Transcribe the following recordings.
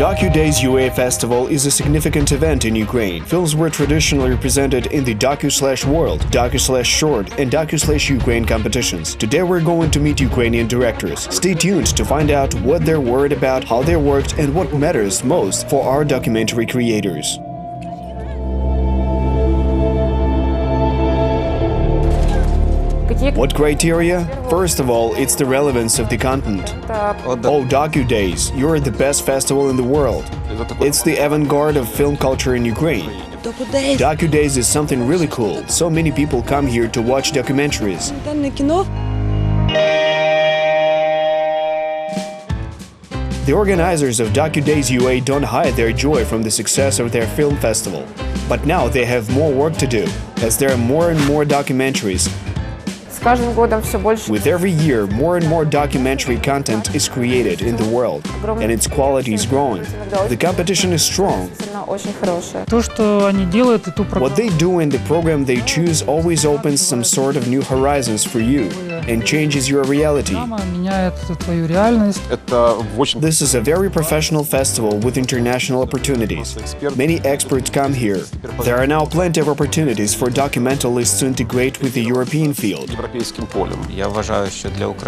Docudays UA Festival is a significant event in Ukraine. Films were traditionally presented in the Docu/World, Docu/Short, and Docu/Ukraine competitions. Today we're going to meet Ukrainian directors. Stay tuned to find out what they're worried about, how they worked, and what matters most for our documentary creators. What criteria? First of all, it's the relevance of the content. Oh, Docudays, you're the best festival in the world. It's the avant-garde of film culture in Ukraine. Docudays is something really cool. So many people come here to watch documentaries. The organizers of Docudays UA don't hide their joy from the success of their film festival. But now they have more work to do, as there are more and more documentaries. With every year, more and more documentary content is created in the world, and its quality is growing. The competition is strong. What they do in the program they choose always opens some sort of new horizons for you and changes your reality. This is a very professional festival with international opportunities. Many experts come here. There are now plenty of opportunities for documentalists to integrate with the European field.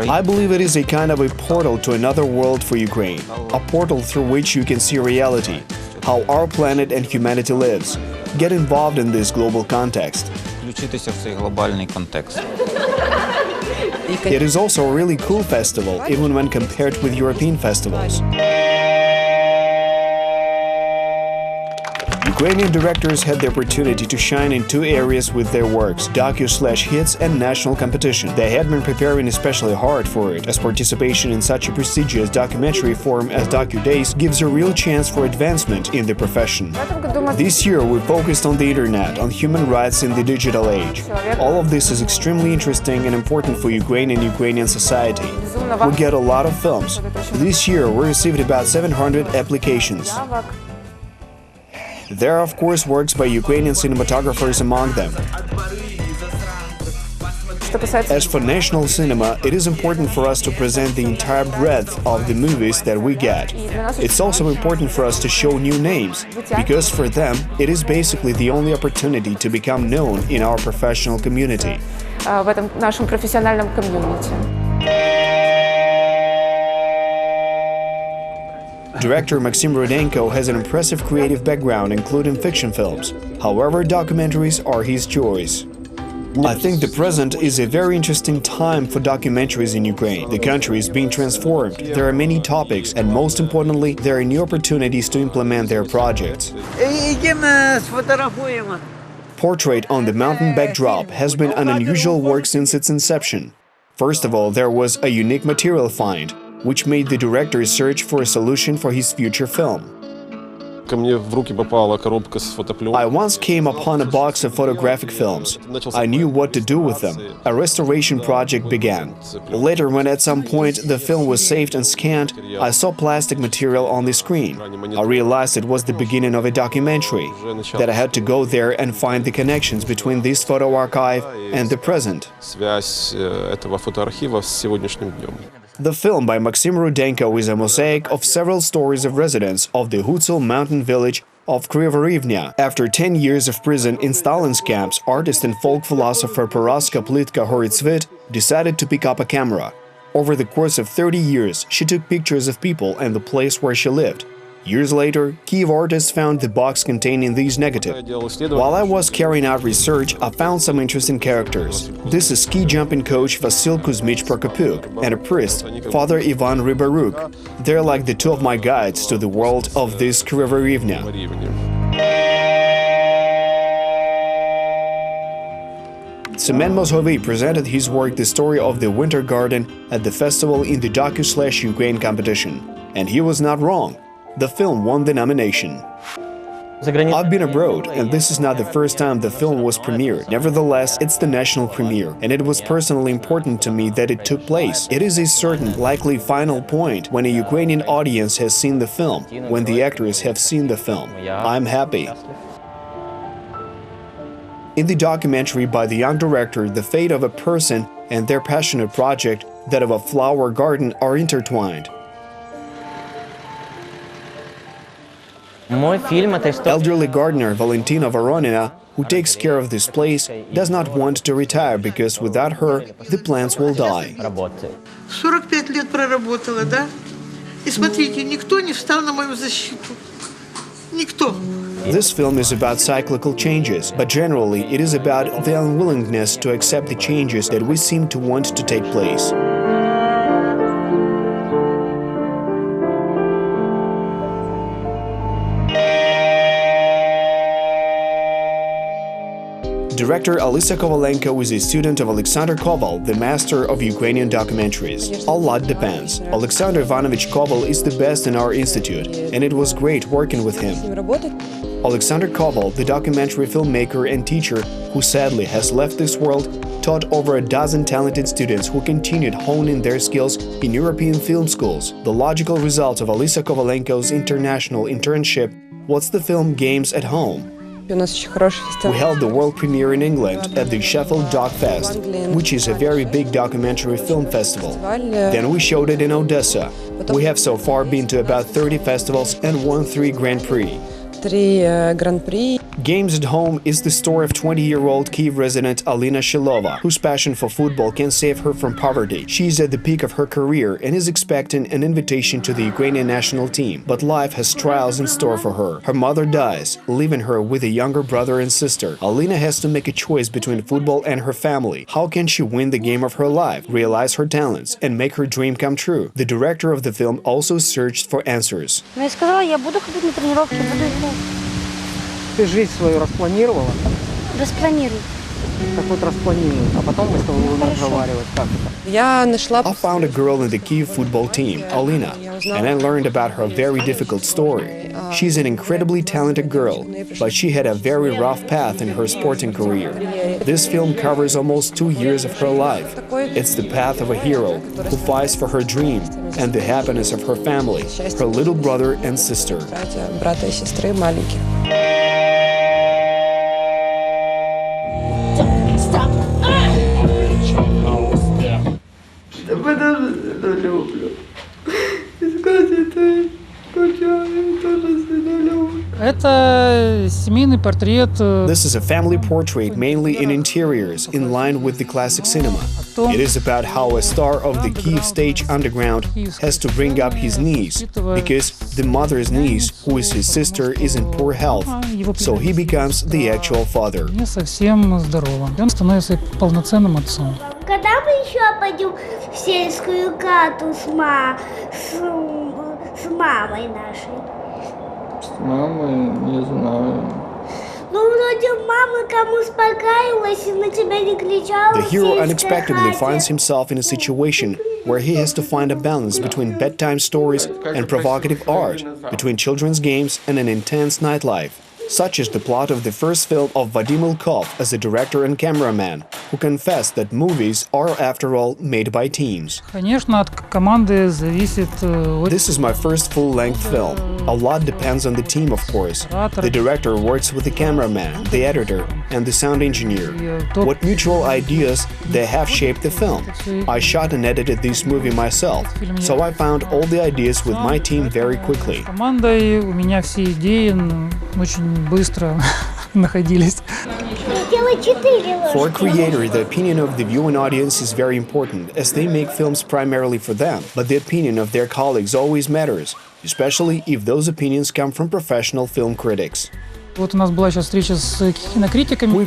I believe it is a kind of a portal to another world for Ukraine, a portal through which you can see reality, how our planet and humanity lives. Get involved in this global context. It is also a really cool festival, even when compared with European festivals. Ukrainian directors had the opportunity to shine in two areas with their works, Docu/Hits and national competition. They had been preparing especially hard for it, as participation in such a prestigious documentary forum as Docudays gives a real chance for advancement in the profession. This year we focused on the internet, on human rights in the digital age. All of this is extremely interesting and important for Ukrainian society. We get a lot of films. This year we received about 700 applications. There are, of course, works by Ukrainian cinematographers among them. As for national cinema, it is important for us to present the entire breadth of the movies that we get. It's also important for us to show new names, because for them, it is basically the only opportunity to become known in our professional community. Director Maxim Rudenko has an impressive creative background, including fiction films. However, documentaries are his choice. I think the present is a very interesting time for documentaries in Ukraine. The country is being transformed. There are many topics, and most importantly, there are new opportunities to implement their projects. Portrait on the mountain backdrop has been an unusual work since its inception. First of all, there was a unique material find, which made the director search for a solution for his future film. I once came upon a box of photographic films. I knew what to do with them. A restoration project began. Later, when at some point the film was saved and scanned, I saw plastic material on the screen. I realized it was the beginning of a documentary, that I had to go there and find the connections between this photo archive and the present. The film by Maxim Rudenko is a mosaic of several stories of residents of the Hutsul mountain village of Krivorivnya. After 10 years of prison in Stalin's camps, artist and folk philosopher Paraska Plitka-Horitsvit decided to pick up a camera. Over the course of 30 years, she took pictures of people and the place where she lived. Years later, Kiev artists found the box containing these negatives. While I was carrying out research, I found some interesting characters. This is ski jumping coach Vasil Kuzmich Prokopyuk and a priest, Father Ivan Rybaruk. They're like the two of my guides to the world of this Krivorivnya. Semen Mozhovy presented his work The Story of the Winter Garden at the festival in the Docu/Ukraine competition. And he was not wrong. The film won the nomination. I've been abroad, and this is not the first time the film was premiered. Nevertheless, it's the national premiere, and it was personally important to me that it took place. It is a certain, likely final point when a Ukrainian audience has seen the film, when the actors have seen the film. I'm happy. In the documentary by the young director, the fate of a person and their passionate project, that of a flower garden, are intertwined. Мой фильм — это история. Elderly gardener Valentina Voronina, who takes care of this place, does not want to retire because without her, the plants will die. 45 лет проработала, да? И смотрите, никто не встал на мою защиту. Никто. This film is about cyclical changes, but generally it is about the unwillingness to accept the changes that we seem to want to take place. Director Alisa Kovalenko is a student of Alexander Koval, the master of Ukrainian documentaries. A lot depends. Alexander Ivanovich Koval is the best in our institute, and it was great working with him. Alexander Koval, the documentary filmmaker and teacher who sadly has left this world, taught over a dozen talented students who continued honing their skills in European film schools. The logical result of Alisa Kovalenko's international internship was the film Games at Home. We held the world premiere in England at the Sheffield Doc Fest, which is a very big documentary film festival. Then we showed it in Odessa. We have so far been to about 30 festivals and won 3 Grand Prix. Games at Home is the story of 20-year-old Kyiv resident Alina Shilova, whose passion for football can save her from poverty. She is at the peak of her career and is expecting an invitation to the Ukrainian national team. But life has trials in store for her. Her mother dies, leaving her with a younger brother and sister. Alina has to make a choice between football and her family. How can she win the game of her life, realize her talents, and make her dream come true? The director of the film also searched for answers. Я сказала, я буду ходить на тренировки, буду играть. Ты жизнь свою распланировала? Распланирую. Так вот распланируй, а потом мы с тобой будем разговаривать. Как это? I found a girl in the Kyiv football team, Alina, and I learned about her very difficult story. She's an incredibly talented girl, but she had a very rough path in her sporting career. This film covers almost 2 years of her life. It's the path of a hero who fights for her dream and the happiness of her family, her little brother and sister. This is a family portrait mainly in interiors, in line with the classic cinema. It is about how a star of the Kyiv stage underground has to bring up his niece, because the mother's niece, who is his sister, is in poor health, so he becomes the actual father. Когда мы еще пойдем в сельскую хату с мамой нашей? С мамой, не знаю. Ну, вроде мама кому успокаивалась и на тебя не кричала. The hero unexpectedly finds himself in a situation where he has to find a balance between bedtime stories and provocative art, between children's games and an intense nightlife. Such is the plot of the first film of Vadim Ilkov as a director and cameraman, who confessed that movies are, after all, made by teams. This is my first full-length film. A lot depends on the team, of course. The director works with the cameraman, the editor, and the sound engineer. What mutual ideas they have shaped the film. I shot and edited this movie myself, so I found all the ideas with my team very quickly. For a creator, the opinion of the viewing audience is very important, as they make films primarily for them, but the opinion of their colleagues always matters, especially if those opinions come from professional film critics. We've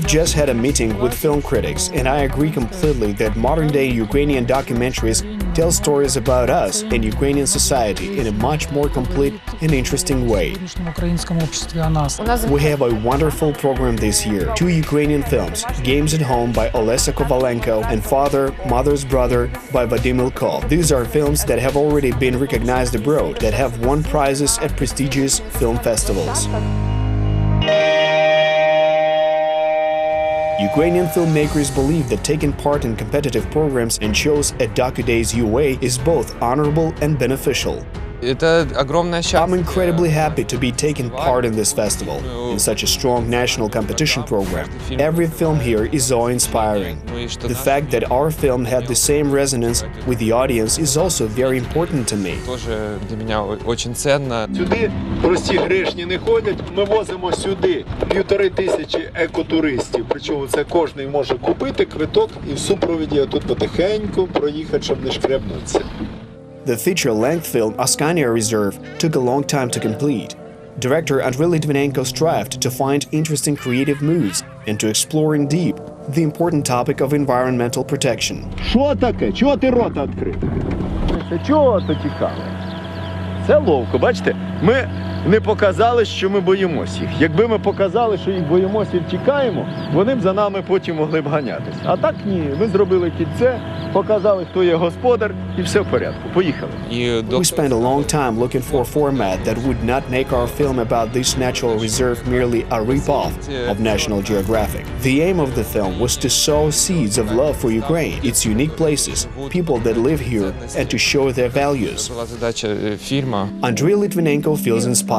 just had a meeting with film critics, and I agree completely that modern-day Ukrainian documentaries tell stories about us and Ukrainian society in a much more complete and interesting way. We have a wonderful program this year. 2 Ukrainian films, Games at Home by Olesa Kovalenko and Father, Mother's Brother by Vadim Ilkov. These are films that have already been recognized abroad, that have won prizes at prestigious film festivals. Ukrainian filmmakers believe that taking part in competitive programs and shows at Docudays UA is both honorable and beneficial. I'm incredibly happy to be taking part in this festival, in such a strong national competition program. Every film here is awe-inspiring. The fact that our film had the same resonance with the audience is also very important to me. Сюди прості грішні не ходять, ми возимо сюди 1500 екотуристів. Причому це кожен може купити квиток і в супроводі тут потихеньку проїхати, щоб не шкребнутися. The feature-length film Askania Reserve took a long time to complete. Director Andrei Litvinenko strived to find interesting creative moves and to explore in deep the important topic of environmental protection. Що таке? Чого ти рота відкрив? Чого то тікали? Це ловко, бачите? Ми не показали, що ми боїмося їх. Якби ми показали, що їх боїмося і втікаємо, вони б за нами потім могли б ганятись. А так ні, ми зробили кільце, показали, хто є господар, і все в порядку. Поїхали. We spent a long time looking for a format that would not make our film about this natural reserve merely a rip-off of National Geographic. The aim of the film was to sow seeds of love for Ukraine, its unique places, people that live here, and to show their values. Andrei Litvinenko feels inspired.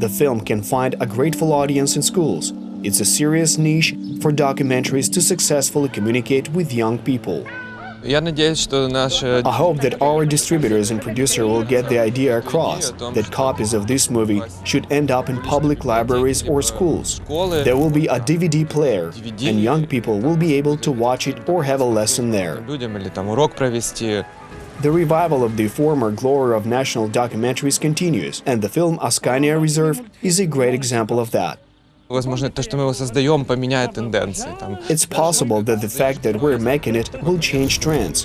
The film can find a grateful audience in schools. It's a serious niche for documentaries to successfully communicate with young people. I hope that our distributors and producer will get the idea across that copies of this movie should end up in public libraries or schools. There will be a DVD player, and young people will be able to watch it or have a lesson there. The revival of the former glory of national documentaries continues, and the film Askania Reserve is a great example of that. It's possible that the fact that we're making it will change trends.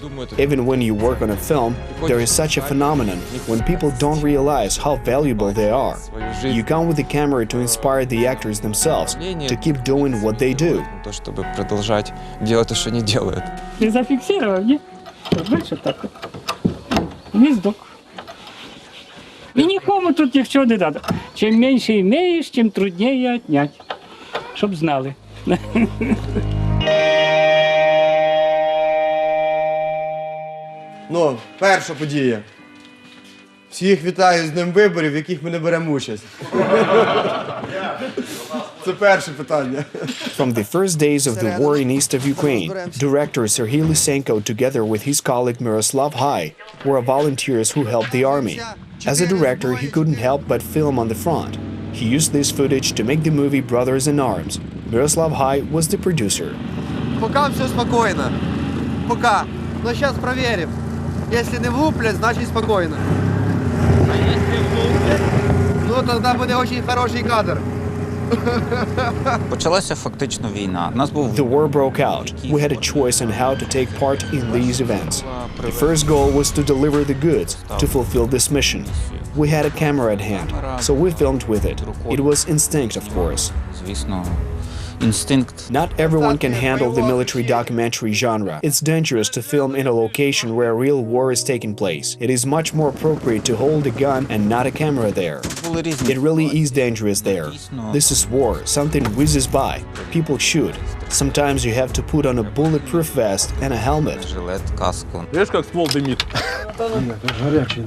Even when you work on a film, there is such a phenomenon when people don't realize how valuable they are. You come with the camera to inspire the actors themselves to keep doing what they do. Ты зафиксировал, не? Бачиш, так. Гніздок. І нікому тут нічого не треба. Чим менше імеєш, тим трудніше відняти. Щоб знали. Ну, перша подія. Всіх вітаю з Днем виборів, в яких ми не беремо участь. Це перше питання. From the first days of the war in east of Ukraine, director Serhiy Lysenko, together with his colleague Miroslav Hai, were volunteers who helped the army. As a director, he couldn't help but film on the front. He used this footage to make the movie Brothers in Arms. Miroslav Hai was the producer. Пока все спокойно. Пока. Но сейчас проверим. Если не влуплять, значит спокойно. А если влуплять? Ну, тогда буде очень хороший кадр. Почалася фактично війна. Нас був The war broke out. We had a choice on how to take part in these events. The first goal was to deliver the goods, to fulfill this mission. We had a camera at hand, so we filmed with it. It was instinct, of course. звісно, інстинкт. Not everyone can handle the military documentary genre. It's dangerous to film in a location where real war is taking place. It is much more appropriate to hold a gun and not a camera there. It really is dangerous there. This is war. Something whizzes by. People shoot. Sometimes you have to put on a bulletproof vest and a helmet. Жилет, каску. Видишь, как ствол дымит? Горячий.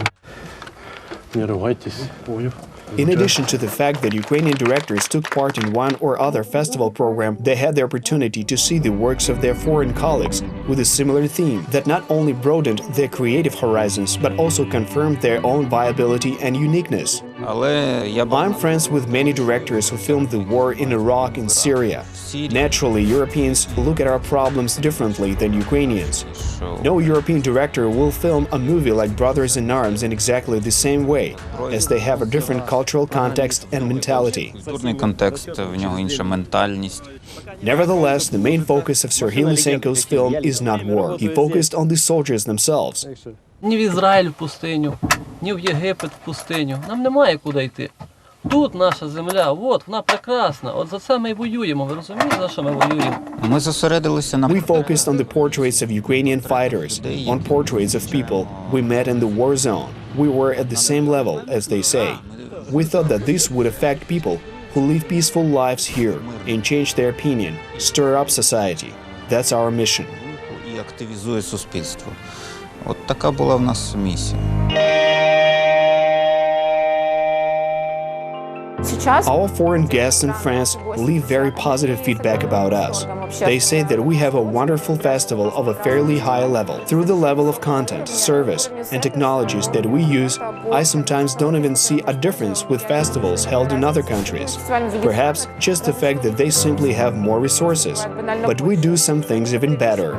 Не рывайтесь. Понял. In addition to the fact that Ukrainian directors took part in one or other festival program, they had the opportunity to see the works of their foreign colleagues with a similar theme that not only broadened their creative horizons but also confirmed their own viability and uniqueness. I'm friends with many directors who filmed the war in Iraq and Syria. Naturally, Europeans look at our problems differently than Ukrainians. No European director will film a movie like Brothers in Arms in exactly the same way, as they have a different cultural context and mentality. Культурний контекст, в нього інша ментальність. Nevertheless, the main focus of Serhiy Lysenko's film is not war. He focused on the soldiers themselves. Ні в Ізраїль в пустиню, ні в Єгипет в пустиню. Нам немає куди йти. Тут наша земля, от, вона прекрасна. От за це ми й воюємо. Ви розумієте, за що ми воюємо? Ми зосередилися на We focused on the portraits of Ukrainian fighters, on portraits of people we met in the war zone. We were at the same level, as they say. We thought that this would affect people who live peaceful lives here and change their opinion, stir up society. That's our mission. і активізує суспільство. От така була в нас місія. Our foreign guests in France leave very positive feedback about us. They say that we have a wonderful festival of a fairly high level. Through the level of content, service, and technologies that we use, I sometimes don't even see a difference with festivals held in other countries. Perhaps just the fact that they simply have more resources. But we do some things even better.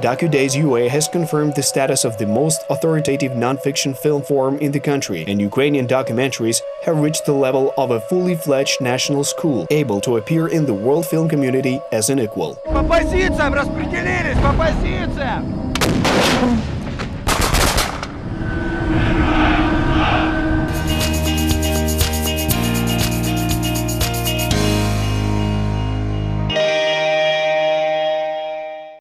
Docudays UA has confirmed the status of the most authoritative non-fiction film forum in the country, and Ukrainian documentaries have reached the level of a fully fledged national school, able to appear in the world film community as an equal. По позициям распределились, по позициям!